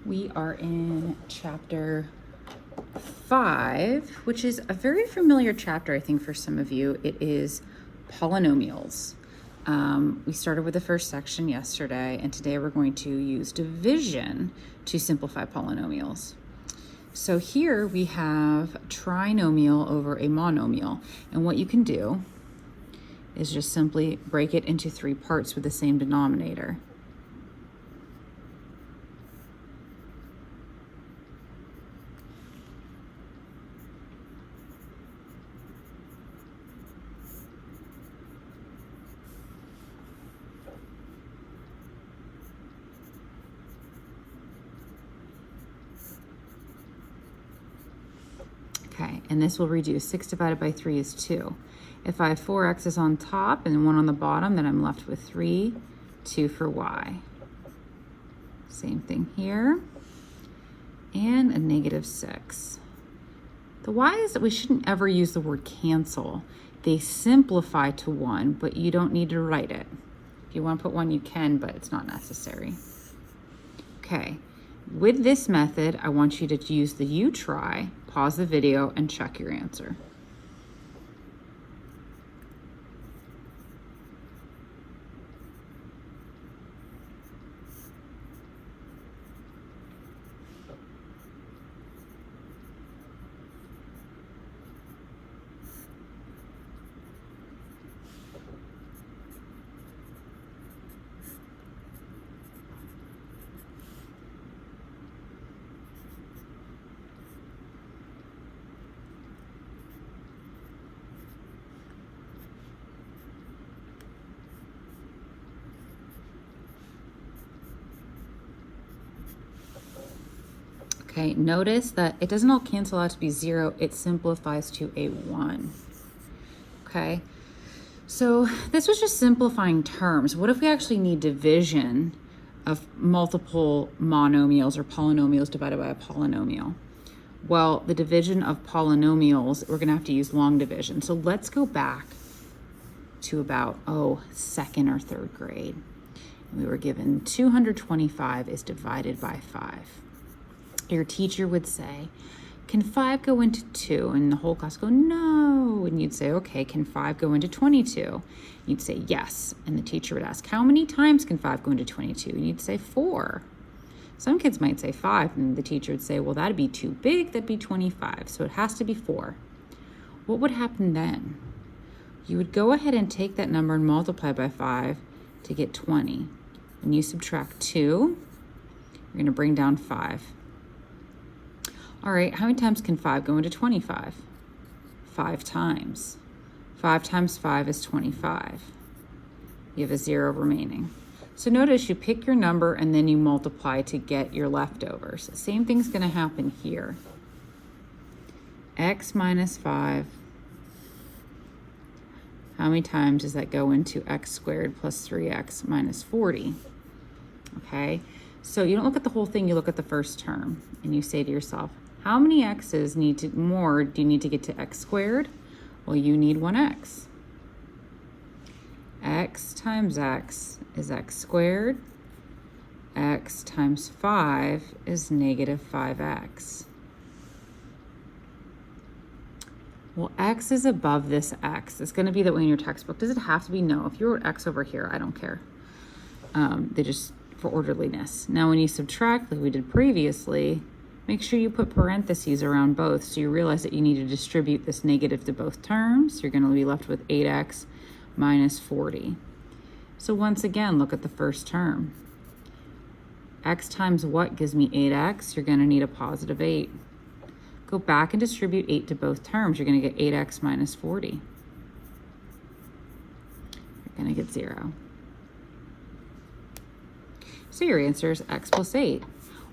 We are in chapter 5, which is a very familiar chapter, I think, for some of you. It is polynomials. We started with the first section yesterday, and today we're going to use division to simplify polynomials. So here we have trinomial over a monomial, and what you can do is just simply break it into 3 parts with the same denominator. Okay, and this will reduce. 6 divided by 3 is 2. If I have 4 x's on top and 1 on the bottom, then I'm left with 3, 2 for y. Same thing here. And a negative 6. The why is that we shouldn't ever use the word cancel. They simplify to 1, but you don't need to write it. If you want to put 1, you can, but it's not necessary. Okay, with this method, I want you to use the you try, pause the video, and check your answer. Okay, notice that it doesn't all cancel out to be 0, it simplifies to a 1. Okay, so this was just simplifying terms. What if we actually need division of multiple monomials or polynomials divided by a polynomial? Well, the division of polynomials, we're gonna have to use long division. So let's go back to about, 2nd or 3rd grade. We were given 225 is divided by 5. Your teacher would say, can 5 go into 2? And the whole class go, no. And you'd say, okay, can 5 go into 22? You'd say, yes. And the teacher would ask, how many times can 5 go into 22? And you'd say 4. Some kids might say 5, and the teacher would say, well, that'd be too big, that'd be 25. So it has to be 4. What would happen then? You would go ahead and take that number and multiply by 5 to get 20. When you subtract 2, you're gonna bring down 5. All right, how many times can 5 go into 25? 5 times. 5 times 5 is 25. You have a 0 remaining. So notice you pick your number and then you multiply to get your leftovers. Same thing's gonna happen here. X minus 5. How many times does that go into x squared plus 3x minus 40? Okay, so you don't look at the whole thing, you look at the first term and you say to yourself, how many x's more do you need to get to x squared? Well, you need 1x. X times x is x squared. X times 5 is negative 5x. Well, x is above this x. It's going to be that way in your textbook. Does it have to be? No. If you wrote x over here, I don't care. They just, for orderliness. Now, when you subtract like we did previously, make sure you put parentheses around both so you realize that you need to distribute this negative to both terms. You're going to be left with 8x minus 40. So once again, look at the first term. X times what gives me 8x? You're going to need a positive 8. Go back and distribute 8 to both terms. You're going to get 8x minus 40. You're going to get 0. So your answer is x plus 8.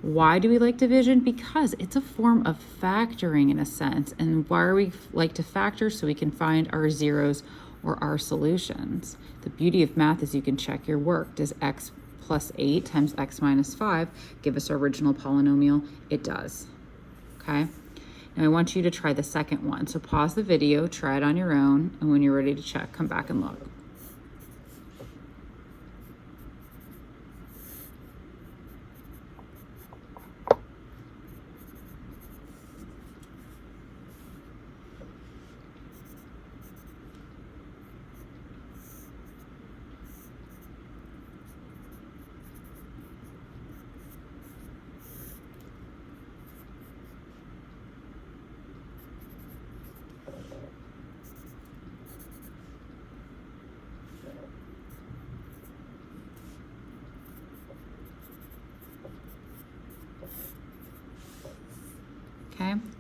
Why do we like division? Because it's a form of factoring in a sense. And why are we like to factor? So we can find our zeros or our solutions. The beauty of math is you can check your work. Does x plus 8 times x minus 5 give us our original polynomial? It does. Okay. Now I want you to try the second one. So pause the video, try it on your own, and when you're ready to check, come back and look.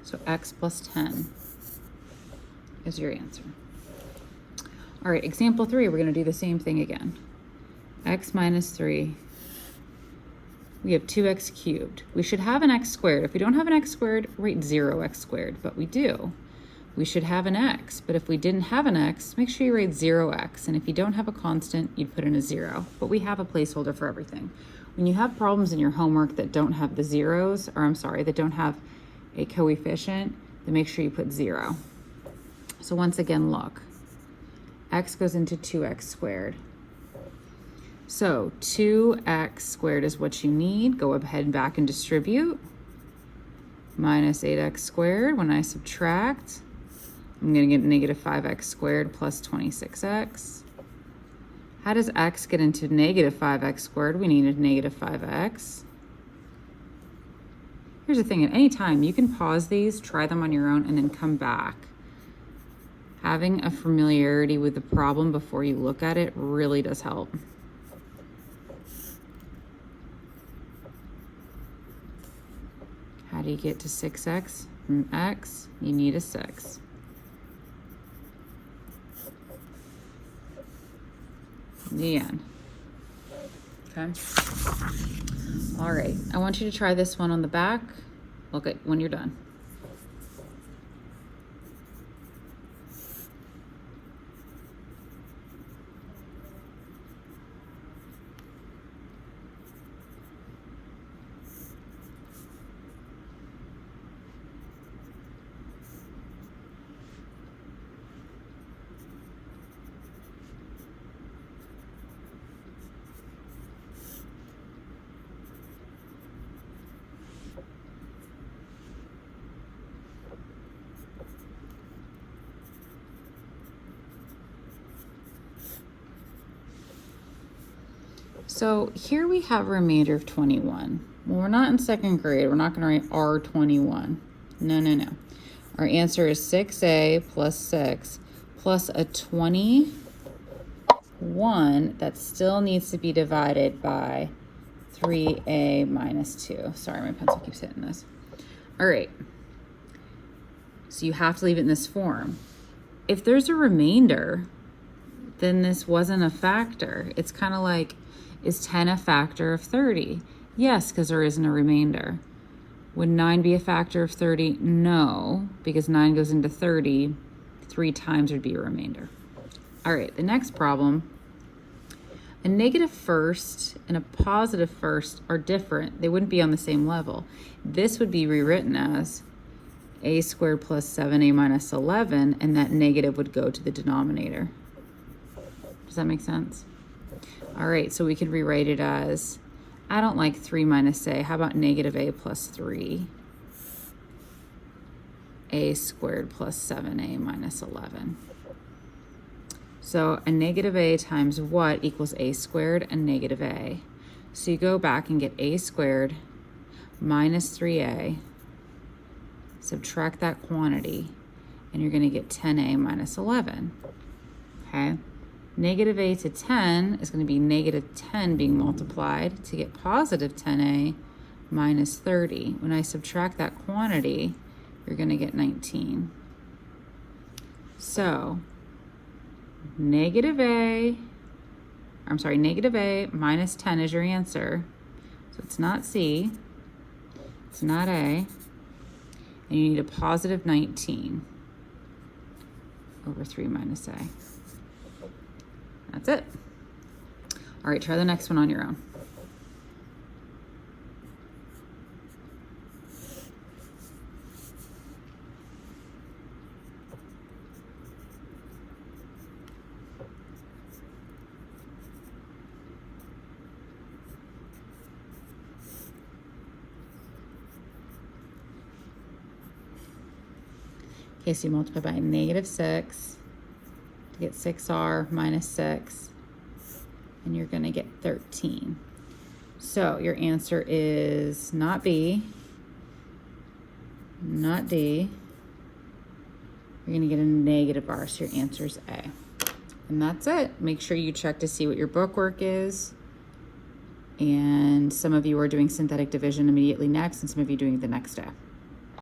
So x plus 10 is your answer. All right, example 3, we're gonna do the same thing again. X minus 3, we have 2x cubed. We should have an x squared. If we don't have an x squared, write 0x squared, but we do. We should have an x, but if we didn't have an x, make sure you write 0x, and if you don't have a constant, you'd put in a 0, but we have a placeholder for everything. When you have problems in your homework that don't have the zeros, or I'm sorry, that don't have a coefficient, then make sure you put 0. So once again, look. X goes into 2x squared. So 2x squared is what you need. Go ahead and back and distribute. Minus 8x squared. When I subtract, I'm going to get negative 5x squared plus 26x. How does x get into negative 5x squared? We needed negative 5x. Here's the thing, at any time, you can pause these, try them on your own, and then come back. Having a familiarity with the problem before you look at it really does help. How do you get to 6x from x? You need a 6. The end. Okay. All right. I want you to try this one on the back. Look at when you're done. So here we have a remainder of 21. Well, we're not in second grade. We're not going to write R21. No. Our answer is 6a plus 6 plus a 21 that still needs to be divided by 3a minus 2. Sorry, my pencil keeps hitting this. All right. So you have to leave it in this form. If there's a remainder, then this wasn't a factor. It's kind of like, is 10 a factor of 30? Yes, because there isn't a remainder. Would 9 be a factor of 30? No, because 9 goes into 30. 3 times would be a remainder. All right, the next problem. A negative first and a positive first are different. They wouldn't be on the same level. This would be rewritten as a squared plus 7a minus 11, and that negative would go to the denominator. Does that make sense? All right, so we could rewrite it as, I don't like 3 minus a. How about negative a plus 3? A squared plus 7a minus 11. So a negative a times what equals a squared and negative a. So you go back and get a squared minus 3a, subtract that quantity, and you're going to get 10a minus 11. Okay? Negative a to 10 is going to be negative 10 being multiplied to get positive 10a minus 30. When I subtract that quantity, you're going to get 19. So negative a minus 10 is your answer. So it's not C, it's not A, and you need a positive 19 over 3 minus A. That's it. All right, try the next one on your own. Okay, so you multiply by negative 6 to get 6r minus 6, and you're going to get 13. So your answer is not B, not D. You're going to get a negative r, so your answer is A. And that's it. Make sure you check to see what your book work is. And some of you are doing synthetic division immediately next, and some of you doing it the next day.